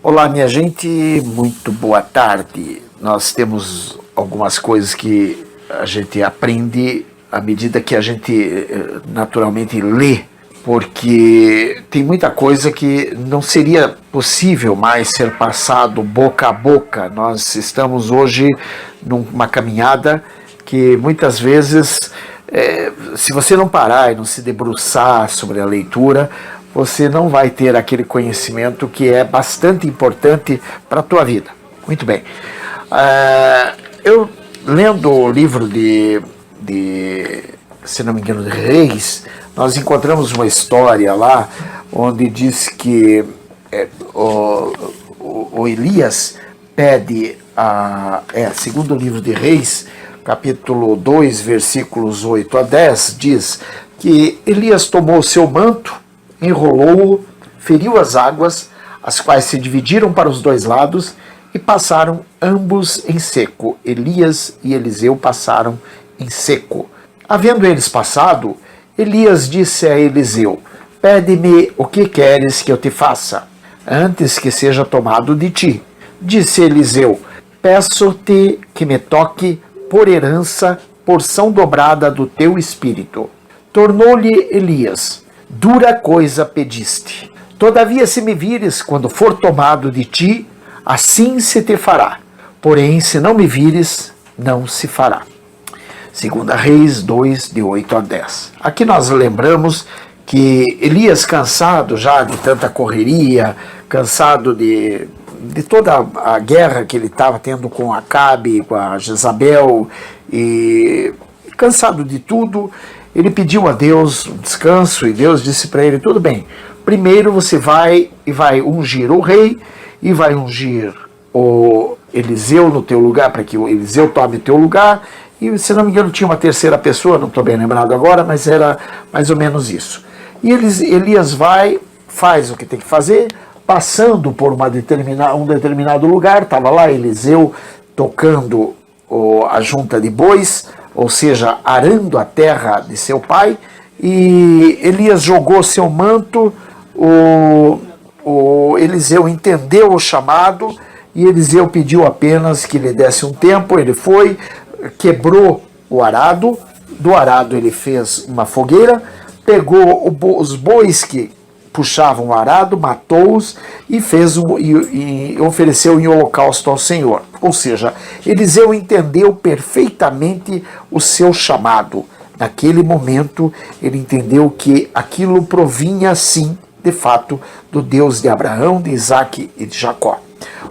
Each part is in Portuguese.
Olá, minha gente, muito boa tarde. Nós temos algumas coisas que a gente aprende à medida que a gente naturalmente lê, porque tem muita coisa que não seria possível mais ser passado boca a boca. Nós estamos hoje numa caminhada que muitas vezes, se você não parar e não se debruçar sobre a leitura, você não vai ter aquele conhecimento que é bastante importante para a tua vida. Muito bem. Eu, lendo o livro se não me engano, de Reis, nós encontramos uma história lá, onde diz que o Elias pede, segundo o livro de Reis, capítulo 2, versículos 8 a 10, diz que Elias tomou o seu manto, enrolou-o, feriu as águas, as quais se dividiram para os dois lados, e passaram ambos em seco. Elias e Eliseu passaram em seco. Havendo eles passado, Elias disse a Eliseu: pede-me o que queres que eu te faça, antes que seja tomado de ti. Disse Eliseu: peço-te que me toque por herança, porção dobrada do teu espírito. Tornou-lhe Elias: dura coisa pediste. Todavia, se me vires quando for tomado de ti, assim se te fará. Porém, se não me vires, não se fará. 2 Reis 2, de 8 a 10. Aqui nós lembramos que Elias, cansado já de tanta correria, cansado de toda a guerra que ele estava tendo com Acabe, com a Jezabel, e cansado de tudo, ele pediu a Deus um descanso, e Deus disse para ele: tudo bem, primeiro você vai ungir o rei, e vai ungir o Eliseu no teu lugar, para que o Eliseu tome o teu lugar, e se não me engano tinha uma terceira pessoa, não estou bem lembrado agora, mas era mais ou menos isso. E Elias faz o que tem que fazer, passando por um determinado lugar, estava lá Eliseu tocando a junta de bois, ou seja, arando a terra de seu pai, e Elias jogou seu manto, o Eliseu entendeu o chamado, e Eliseu pediu apenas que lhe desse um tempo. Ele foi, quebrou o arado, do arado ele fez uma fogueira, pegou os bois que puxavam o arado, matou-os e ofereceu em holocausto ao Senhor. Ou seja, Eliseu entendeu perfeitamente o seu chamado. Naquele momento, ele entendeu que aquilo provinha, sim, de fato, do Deus de Abraão, de Isaque e de Jacó,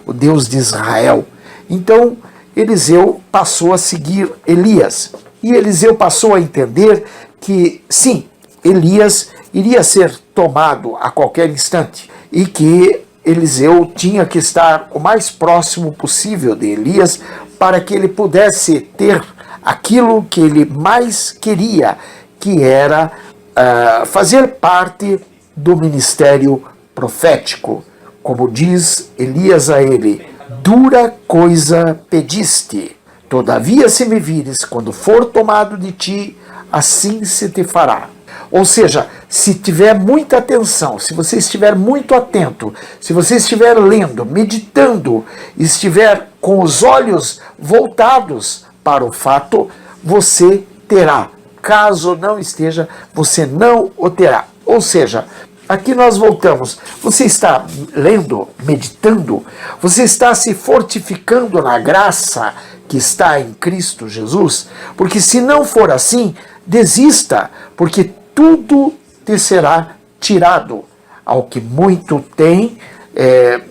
o Deus de Israel. Então, Eliseu passou a seguir Elias. E Eliseu passou a entender que, sim, Elias iria ser tomado a qualquer instante, e que Eliseu tinha que estar o mais próximo possível de Elias para que ele pudesse ter aquilo que ele mais queria, que era fazer parte do ministério profético. Como diz Elias a ele: dura coisa pediste. Todavia, se me vires quando for tomado de ti, assim se te fará. Ou seja, se tiver muita atenção, se você estiver muito atento, se você estiver lendo, meditando, estiver com os olhos voltados para o fato, você terá. Caso não esteja, você não o terá. Ou seja, aqui nós voltamos. Você está lendo, meditando, você está se fortificando na graça que está em Cristo Jesus? Porque se não for assim, desista, porque tudo te será tirado. Ao que muito tem,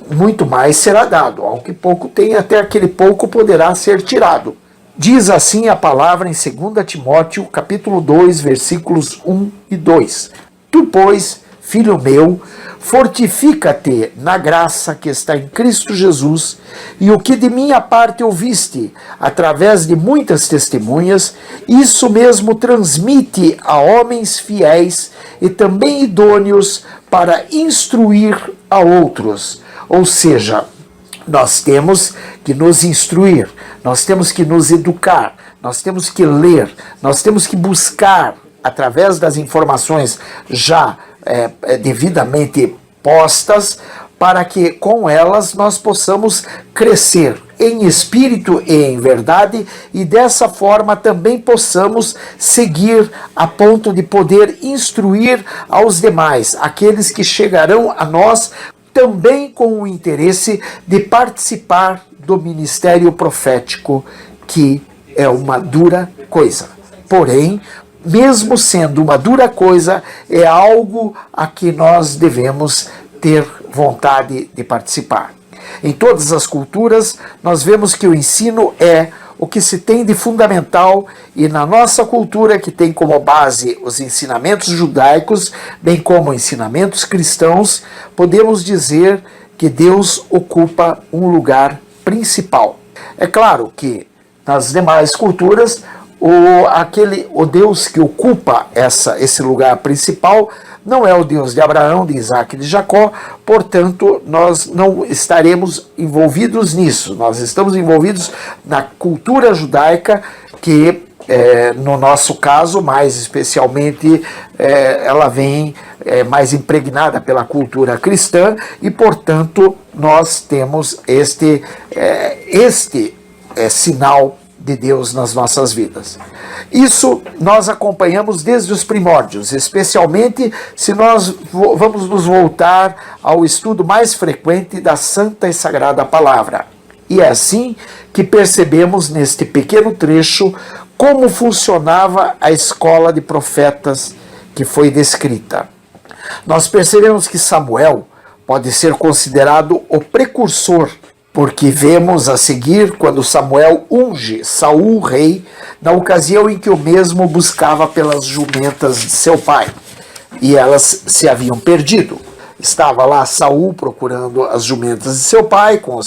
muito mais será dado. Ao que pouco tem, até aquele pouco poderá ser tirado. Diz assim a palavra em 2 Timóteo, capítulo 2, versículos 1 e 2. Tu, pois, filho meu, fortifica-te na graça que está em Cristo Jesus, e o que de minha parte ouviste, através de muitas testemunhas, isso mesmo transmite a homens fiéis e também idôneos para instruir a outros. Ou seja, nós temos que nos instruir, nós temos que nos educar, nós temos que ler, nós temos que buscar, através das informações já devidamente postas, para que com elas nós possamos crescer em espírito e em verdade, e dessa forma também possamos seguir a ponto de poder instruir aos demais, aqueles que chegarão a nós também com o interesse de participar do ministério profético, que é uma dura coisa. Porém, mesmo sendo uma dura coisa, é algo a que nós devemos ter vontade de participar. Em todas as culturas, nós vemos que o ensino é o que se tem de fundamental, e na nossa cultura, que tem como base os ensinamentos judaicos, bem como ensinamentos cristãos, podemos dizer que Deus ocupa um lugar principal. É claro que nas demais culturas, o Deus que ocupa esse lugar principal não é o Deus de Abraão, de Isaac e de Jacó, portanto, nós não estaremos envolvidos nisso. Nós estamos envolvidos na cultura judaica, que, no nosso caso, mais especialmente, ela vem mais impregnada pela cultura cristã, e, portanto, nós temos este sinal de Deus nas nossas vidas. Isso nós acompanhamos desde os primórdios, especialmente se nós vamos nos voltar ao estudo mais frequente da Santa e Sagrada Palavra. E é assim que percebemos neste pequeno trecho como funcionava a escola de profetas que foi descrita. Nós percebemos que Samuel pode ser considerado o precursor, porque vemos a seguir quando Samuel unge Saul rei, na ocasião em que o mesmo buscava pelas jumentas de seu pai, e elas se haviam perdido. Estava lá Saul procurando as jumentas de seu pai, com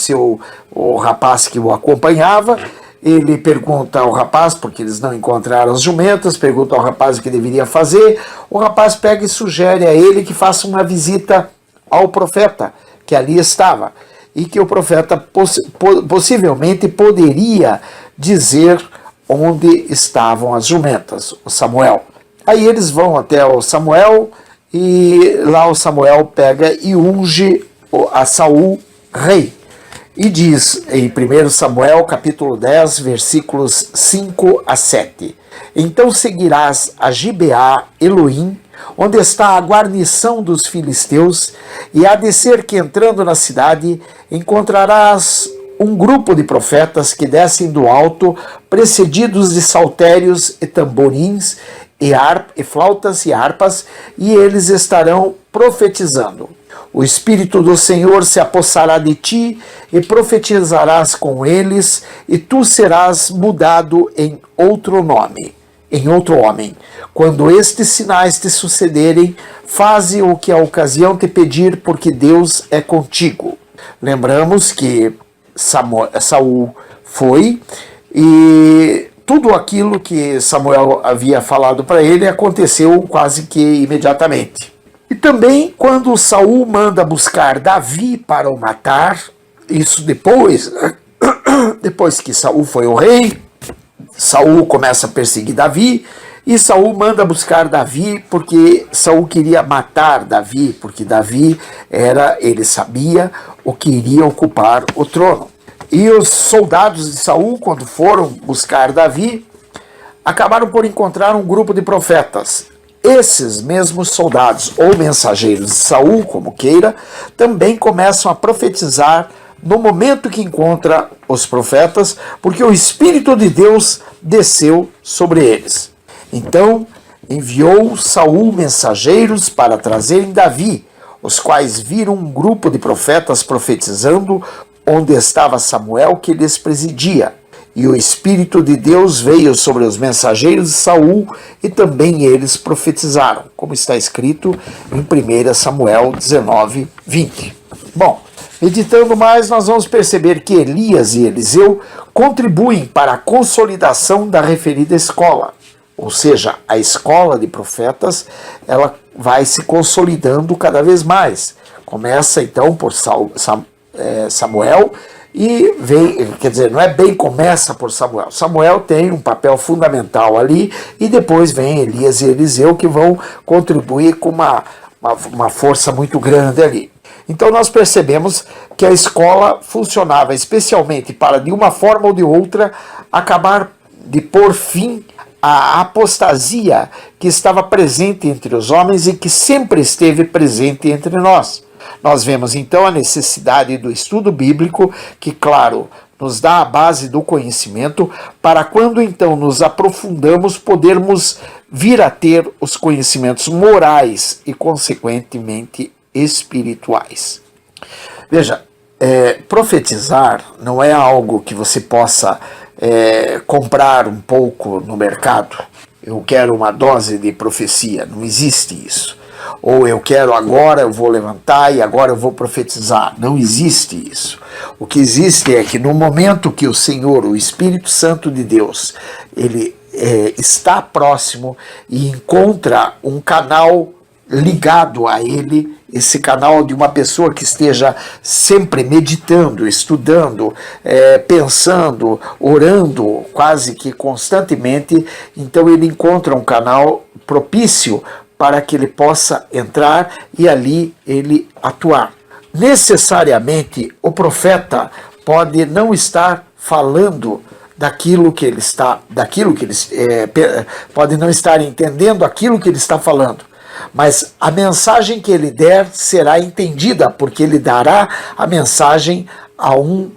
o rapaz que o acompanhava. Ele pergunta ao rapaz, porque eles não encontraram as jumentas, pergunta ao rapaz o que deveria fazer. O rapaz pega e sugere a ele que faça uma visita ao profeta, que ali estava, e que o profeta possivelmente poderia dizer onde estavam as jumentas, o Samuel. Aí eles vão até o Samuel, e lá o Samuel pega e unge a Saul rei. E diz em 1 Samuel capítulo 10, versículos 5 a 7: Então seguirás a Gibeá Elohim, onde está a guarnição dos filisteus, e há de ser que, entrando na cidade, encontrarás um grupo de profetas que descem do alto, precedidos de saltérios e tamborins, e flautas e harpas, e eles estarão profetizando. O Espírito do Senhor se apossará de ti, e profetizarás com eles, e tu serás mudado em outro nome, em outro homem. Quando estes sinais te sucederem, faze o que a ocasião te pedir, porque Deus é contigo. Lembramos que Saul foi, e tudo aquilo que Samuel havia falado para ele aconteceu quase que imediatamente. E também quando Saul manda buscar Davi para o matar, isso depois que Saul foi o rei, Saul começa a perseguir Davi, e Saul manda buscar Davi porque Saul queria matar Davi, porque Davi ele sabia o que iria ocupar o trono. E os soldados de Saul, quando foram buscar Davi, acabaram por encontrar um grupo de profetas. Esses mesmos soldados ou mensageiros de Saul, como queira, também começam a profetizar no momento que encontra os profetas, porque o Espírito de Deus desceu sobre eles. Então enviou Saul mensageiros para trazerem Davi, os quais viram um grupo de profetas profetizando onde estava Samuel, que lhes presidia. E o Espírito de Deus veio sobre os mensageiros de Saul, e também eles profetizaram, como está escrito em 1 Samuel 19, 20. Bom, meditando mais, nós vamos perceber que Elias e Eliseu contribuem para a consolidação da referida escola. Ou seja, a escola de profetas, ela vai se consolidando cada vez mais. Começa então por Samuel, e vem, quer dizer, não é bem começa por Samuel. Samuel tem um papel fundamental ali, e depois vem Elias e Eliseu, que vão contribuir com uma força muito grande ali. Então nós percebemos que a escola funcionava especialmente para, de uma forma ou de outra, acabar de pôr fim à apostasia que estava presente entre os homens e que sempre esteve presente entre nós. Nós vemos então a necessidade do estudo bíblico, que, claro, nos dá a base do conhecimento, para quando então nos aprofundamos, podermos vir a ter os conhecimentos morais e, consequentemente, espirituais. Veja, profetizar não é algo que você possa comprar um pouco no mercado. Eu quero uma dose de profecia, não existe isso. Ou eu quero agora, eu vou levantar e agora eu vou profetizar. Não existe isso. O que existe é que no momento que o Senhor, o Espírito Santo de Deus, ele está próximo e encontra um canal ligado a ele, esse canal de uma pessoa que esteja sempre meditando, estudando, pensando, orando, quase que constantemente, então ele encontra um canal propício para que ele possa entrar e ali ele atuar. Necessariamente, o profeta pode não estar falando daquilo que ele está, pode não estar entendendo aquilo que ele está falando, mas a mensagem que ele der será entendida, porque ele dará a mensagem a um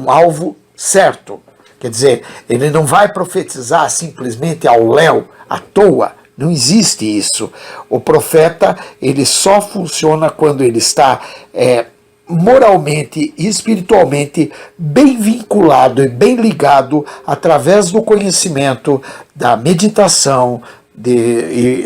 alvo certo. Quer dizer, ele não vai profetizar simplesmente ao léu, à toa. Não existe isso. O profeta, ele só funciona quando ele está moralmente e espiritualmente bem vinculado e bem ligado através do conhecimento, da meditação,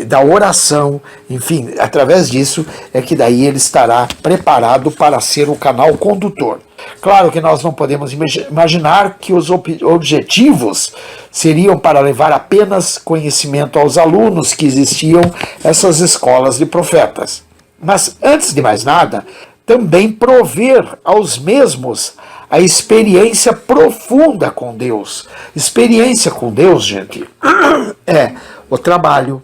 da oração, enfim, através disso é que daí ele estará preparado para ser o canal condutor. Claro que nós não podemos imaginar que os objetivos seriam para levar apenas conhecimento aos alunos que existiam essas escolas de profetas. Mas, antes de mais nada, também prover aos mesmos a experiência profunda com Deus. Experiência com Deus, gente, é o trabalho,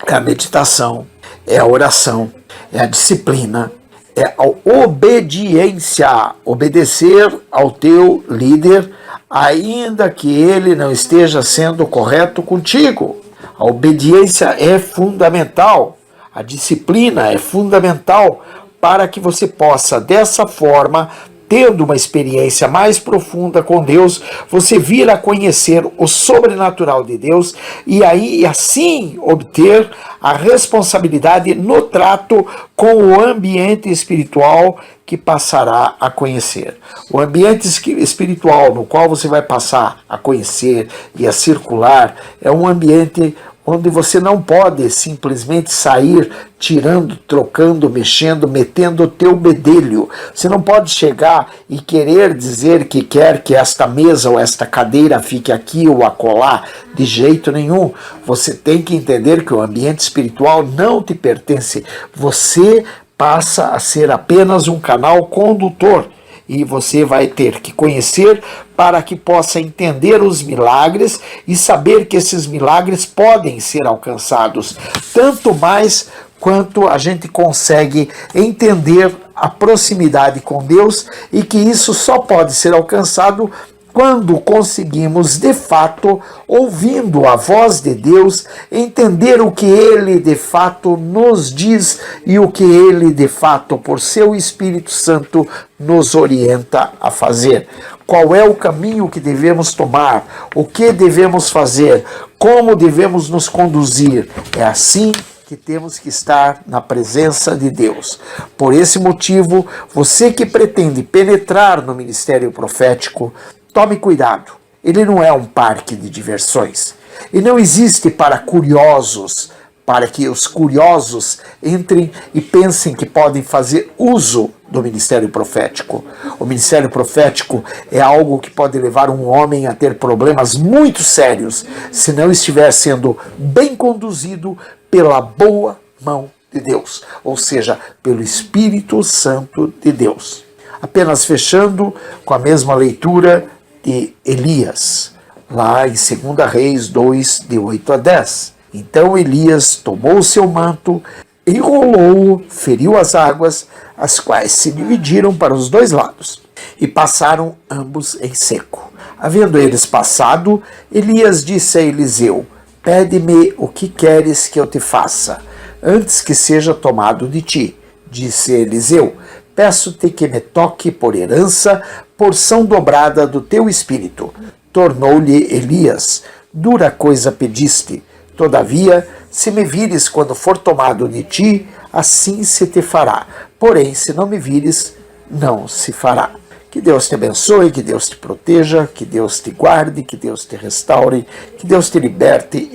é a meditação, é a oração, é a disciplina, é a obediência, obedecer ao teu líder, ainda que ele não esteja sendo correto contigo. A obediência é fundamental, a disciplina é fundamental para que você possa, dessa forma, tendo uma experiência mais profunda com Deus, você vir a conhecer o sobrenatural de Deus e aí assim obter a responsabilidade no trato com o ambiente espiritual que passará a conhecer. O ambiente espiritual no qual você vai passar a conhecer e a circular é um ambiente onde você não pode simplesmente sair tirando, trocando, mexendo, metendo o teu bedelho. Você não pode chegar e querer dizer que quer que esta mesa ou esta cadeira fique aqui ou acolá, de jeito nenhum. Você tem que entender que o ambiente espiritual não te pertence. Você passa a ser apenas um canal condutor. E você vai ter que conhecer para que possa entender os milagres e saber que esses milagres podem ser alcançados, tanto mais quanto a gente consegue entender a proximidade com Deus e que isso só pode ser alcançado quando conseguimos, de fato, ouvindo a voz de Deus, entender o que Ele, de fato, nos diz e o que Ele, de fato, por seu Espírito Santo, nos orienta a fazer. Qual é o caminho que devemos tomar? O que devemos fazer? Como devemos nos conduzir? É assim que temos que estar na presença de Deus. Por esse motivo, você que pretende penetrar no ministério profético, tome cuidado, ele não é um parque de diversões. E não existe para curiosos, para que os curiosos entrem e pensem que podem fazer uso do ministério profético. O ministério profético é algo que pode levar um homem a ter problemas muito sérios se não estiver sendo bem conduzido pela boa mão de Deus, ou seja, pelo Espírito Santo de Deus. Apenas fechando com a mesma leitura de Elias, lá em 2 Reis 2, de 8 a 10. Então Elias tomou o seu manto, enrolou-o, feriu as águas, as quais se dividiram para os dois lados, e passaram ambos em seco. Havendo eles passado, Elias disse a Eliseu: pede-me o que queres que eu te faça, antes que seja tomado de ti. Disse Eliseu: peço-te que me toque por herança, porção dobrada do teu espírito. Tornou-lhe Elias: dura coisa pediste. Todavia, se me vires quando for tomado de ti, assim se te fará. Porém, se não me vires, não se fará. Que Deus te abençoe, que Deus te proteja, que Deus te guarde, que Deus te restaure, que Deus te liberte